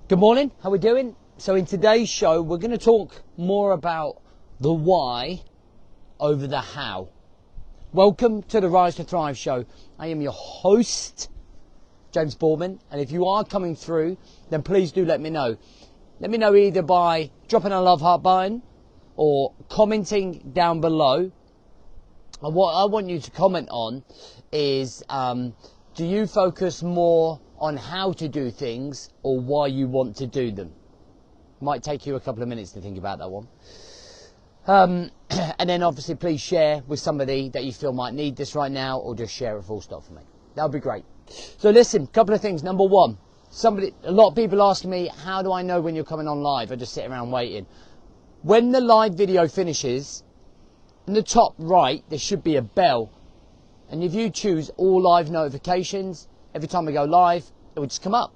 Good morning, how we doing? So in today's show we're going to talk more about the why over the how. Welcome to the Rise to Thrive show. I am your host, James Bourman, and if you are coming through, then please do let me know. Let me know either by dropping a love heart button or commenting down below. And what I want you to comment on is, do you focus more on how to do things or why you want to do them? Might take you a couple of minutes to think about that one. And then obviously please share with somebody that you feel might need this right now, or just share it full stop for me. That would be great. So listen, couple of things. Number one, a lot of people ask me, how do I know when you're coming on live? I just sit around waiting. When the live video finishes, in the top right there should be a bell, and if you choose all live notifications, every time we go live it will just come up.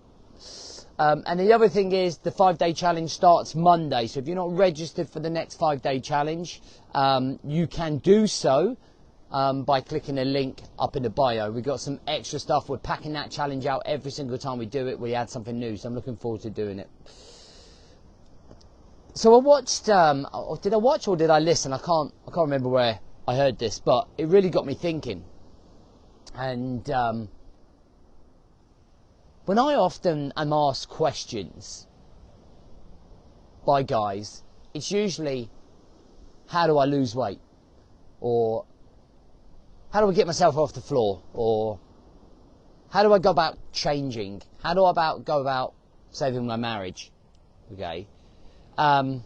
And the other thing is the 5-day challenge starts Monday, so if you're not registered for the next 5-day challenge, you can do so by clicking a link up in the bio. We've got some extra stuff. We're packing that challenge out every single time we do it. We add something new, so I'm looking forward to doing it. So I watched, did I watch or did I listen? I can't remember where I heard this, but it really got me thinking. And when I often am asked questions by guys, it's usually, how do I lose weight? Or how do I get myself off the floor? Or how do I go about changing? How do I go about saving my marriage? Okay. And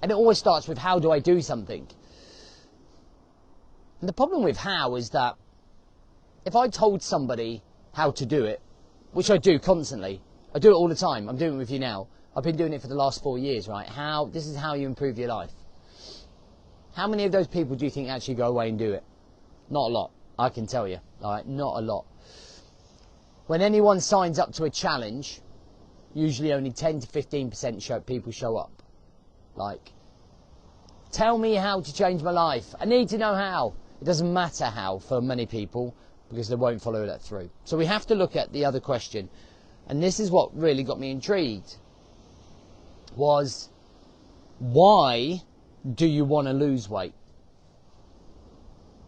it always starts with, how do I do something? And the problem with how is that if I told somebody how to do it, which I do constantly, I do it all the time, I'm doing it with you now, I've been doing it for the last 4 years, right? This is how you improve your life. How many of those people do you think actually go away and do it? Not a lot, I can tell you, all right? Not a lot. When anyone signs up to a challenge, usually only 10 to 15% people show up. Like, tell me how to change my life. I need to know how. It doesn't matter how for many people, because they won't follow that through. So we have to look at the other question. And this is what really got me intrigued. Was, why do you want to lose weight?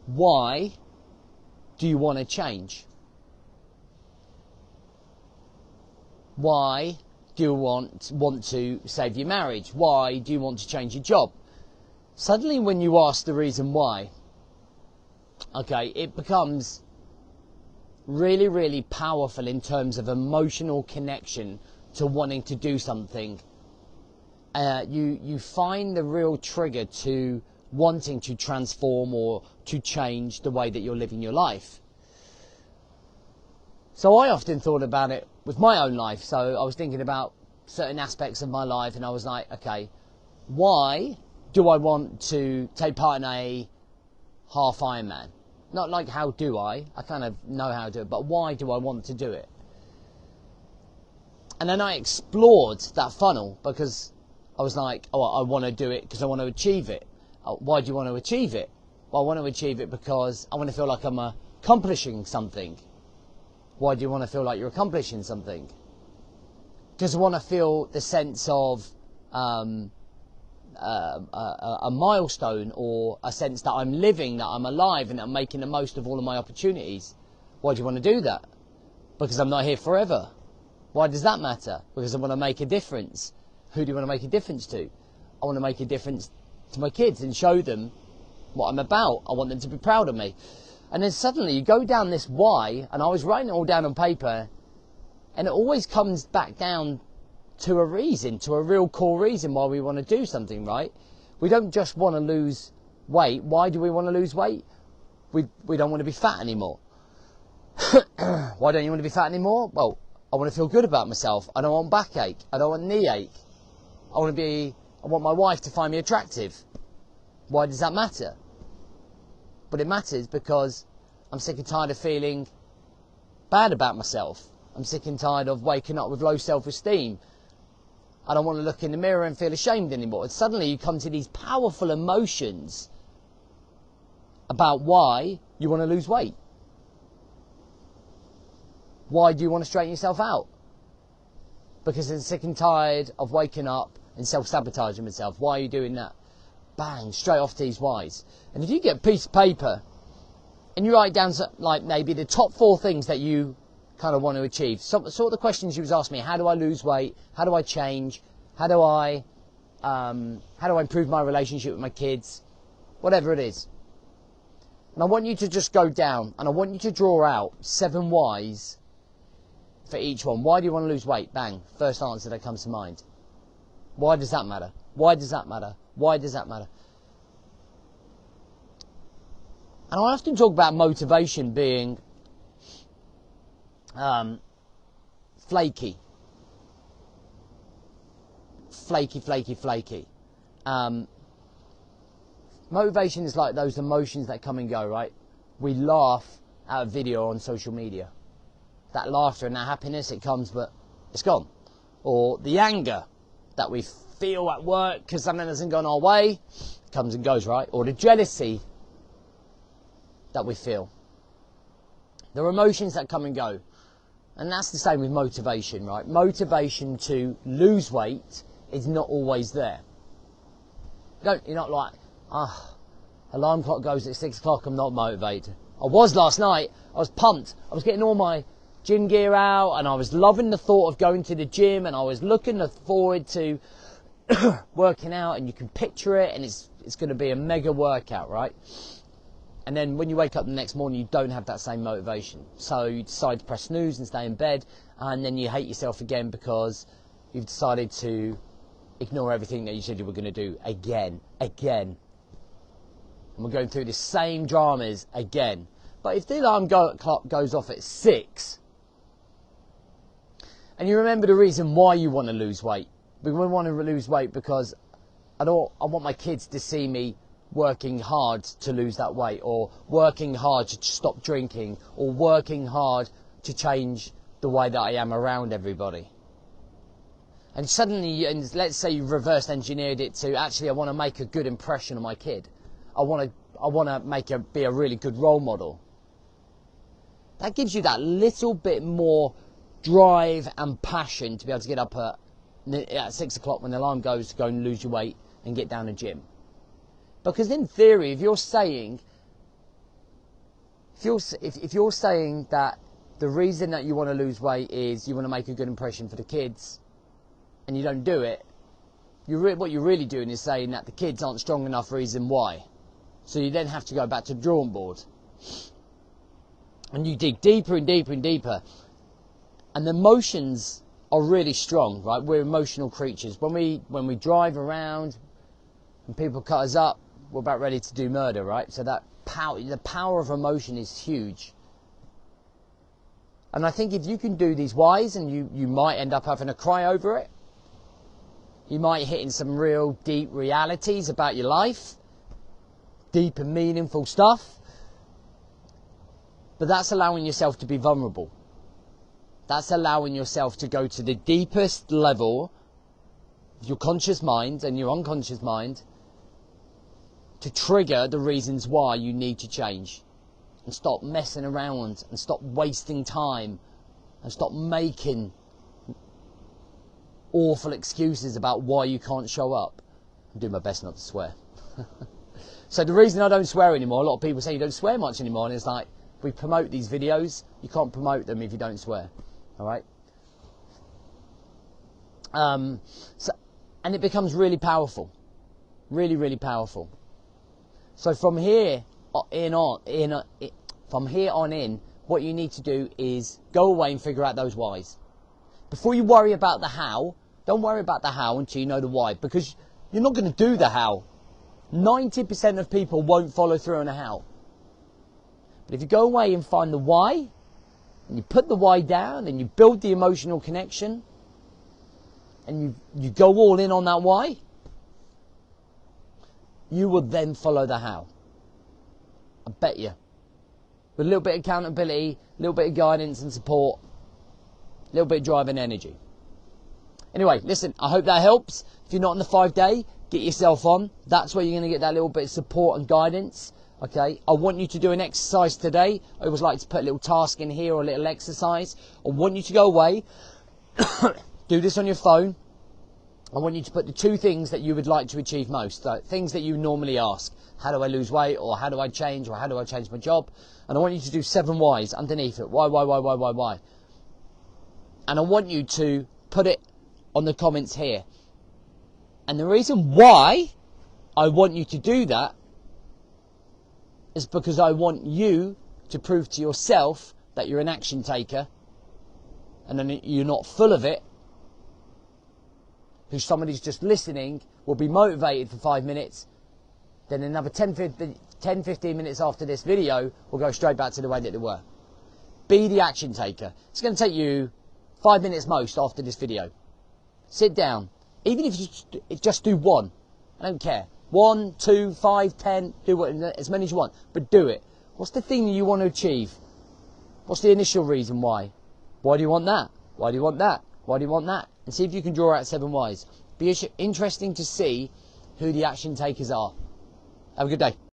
Why do you want to change? Why do you want to save your marriage? Why do you want to change your job? Suddenly when you ask the reason why, okay, it becomes really, really powerful in terms of emotional connection to wanting to do something. You find the real trigger to wanting to transform or to change the way that you're living your life. So I often thought about it with my own life. So I was thinking about certain aspects of my life, and I was like, okay, why do I want to take part in a half Ironman? Not like, how do I kind of know how to do it, but why do I want to do it? And then I explored that funnel, because I was like, oh, I want to do it because I want to achieve it. Why do you want to achieve it? Well, I want to achieve it because I want to feel like I'm accomplishing something. Why do you want to feel like you're accomplishing something? Because I want to feel the sense of a milestone, or a sense that I'm living, that I'm alive, and that I'm making the most of all of my opportunities. Why do you want to do that? Because I'm not here forever. Why does that matter? Because I want to make a difference. Who do you want to make a difference to? I want to make a difference to my kids and show them what I'm about. I want them to be proud of me. And then suddenly you go down this why, and I was writing it all down on paper, and it always comes back down to a reason, to a real core reason why we want to do something, right? We don't just want to lose weight. Why do we want to lose weight? We don't want to be fat anymore. Why don't you want to be fat anymore? Well, I want to feel good about myself. I don't want backache. I don't want knee ache. I want my wife to find me attractive. Why does that matter? But it matters because I'm sick and tired of feeling bad about myself. I'm sick and tired of waking up with low self-esteem. I don't want to look in the mirror and feel ashamed anymore. And suddenly you come to these powerful emotions about why you want to lose weight. Why do you want to straighten yourself out? because I'm sick and tired of waking up and self-sabotaging myself. Why are you doing that? Bang, straight off to these whys. And if you get a piece of paper and you write down like maybe the top 4 things that you kind of want to achieve, sort of the questions you was asking me: how do I lose weight? How do I change? How do I improve my relationship with my kids? Whatever it is. And I want you to just go down and I want you to draw out 7 whys for each one. Why do you want to lose weight? Bang, first answer that comes to mind. Why does that matter? Why does that matter? Why does that matter? And I often talk about motivation being flaky. Flaky. Motivation is like those emotions that come and go, right? We laugh at a video on social media. That laughter and that happiness, it comes, but it's gone. Or the anger that we feel at work because something hasn't gone our way, comes and goes, right? Or the jealousy that we feel. There are emotions that come and go. And that's the same with motivation, right? Motivation to lose weight is not always there. You're not like, alarm clock goes at 6 o'clock, I'm not motivated. I was last night. I was pumped. I was getting all my gym gear out and I was loving the thought of going to the gym and I was looking forward to working out, and you can picture it, and it's going to be a mega workout, right? And then when you wake up the next morning, you don't have that same motivation. So you decide to press snooze and stay in bed, and then you hate yourself again because you've decided to ignore everything that you said you were going to do again. And we're going through the same dramas again. But if the alarm clock goes off at 6, and you remember the reason why you want to lose weight. We want to lose weight because I want my kids to see me working hard to lose that weight, or working hard to stop drinking, or working hard to change the way that I am around everybody. And suddenly, and let's say you reverse engineered it to, actually I want to make a good impression on my kid. I want to be a really good role model. That gives you that little bit more drive and passion to be able to get up at 6 o'clock when the alarm goes to go and lose your weight and get down the gym. Because in theory, if you're saying that the reason that you want to lose weight is you want to make a good impression for the kids, and you don't do it, what you're really doing is saying that the kids aren't strong enough reason why. So you then have to go back to the drawing board. And you dig deeper and deeper and deeper. And the emotions are really strong, right? We're emotional creatures. When we drive around and people cut us up, we're about ready to do murder, right? So the power of emotion is huge. And I think if you can do these whys, and you might end up having a cry over it, you might hit in some real deep realities about your life, deep and meaningful stuff, but that's allowing yourself to be vulnerable. That's allowing yourself to go to the deepest level of your conscious mind and your unconscious mind to trigger the reasons why you need to change, and stop messing around and stop wasting time and stop making awful excuses about why you can't show up. I'm doing my best not to swear. So the reason I don't swear anymore, a lot of people say you don't swear much anymore, and it's like, we promote these videos, you can't promote them if you don't swear. Alright? And it becomes really powerful. Really, really powerful. So from here on in, what you need to do is go away and figure out those whys. Before you worry about the how, don't worry about the how until you know the why, because you're not going to do the how. 90% of people won't follow through on a how. But if you go away and find the why, and you put the why down, and you build the emotional connection, and you go all in on that why, you will then follow the how. I bet you. With a little bit of accountability, a little bit of guidance and support, a little bit of drive and energy. Anyway, listen, I hope that helps. If you're not on the 5-day, get yourself on. That's where you're going to get that little bit of support and guidance. Okay, I want you to do an exercise today. I always like to put a little task in here or a little exercise. I want you to go away, Do this on your phone. I want you to put the 2 things that you would like to achieve most, things that you normally ask. How do I lose weight, or how do I change, or how do I change my job? And I want you to do 7 whys underneath it. Why? And I want you to put it on the comments here. And the reason why I want you to do that is because I want you to prove to yourself that you're an action taker and then you're not full of it, who's somebody who's just listening, will be motivated for 5 minutes, then another 10, 15 minutes after this video will go straight back to the way that they were. Be the action taker. It's going to take you 5 minutes most after this video. Sit down. Even if you just do 1. I don't care. 1, 2, 5, 10, do as many as you want, but do it. What's the thing that you want to achieve? What's the initial reason why? Why do you want that? Why do you want that? Why do you want that? And see if you can draw out 7 whys. Be interesting to see who the action takers are. Have a good day.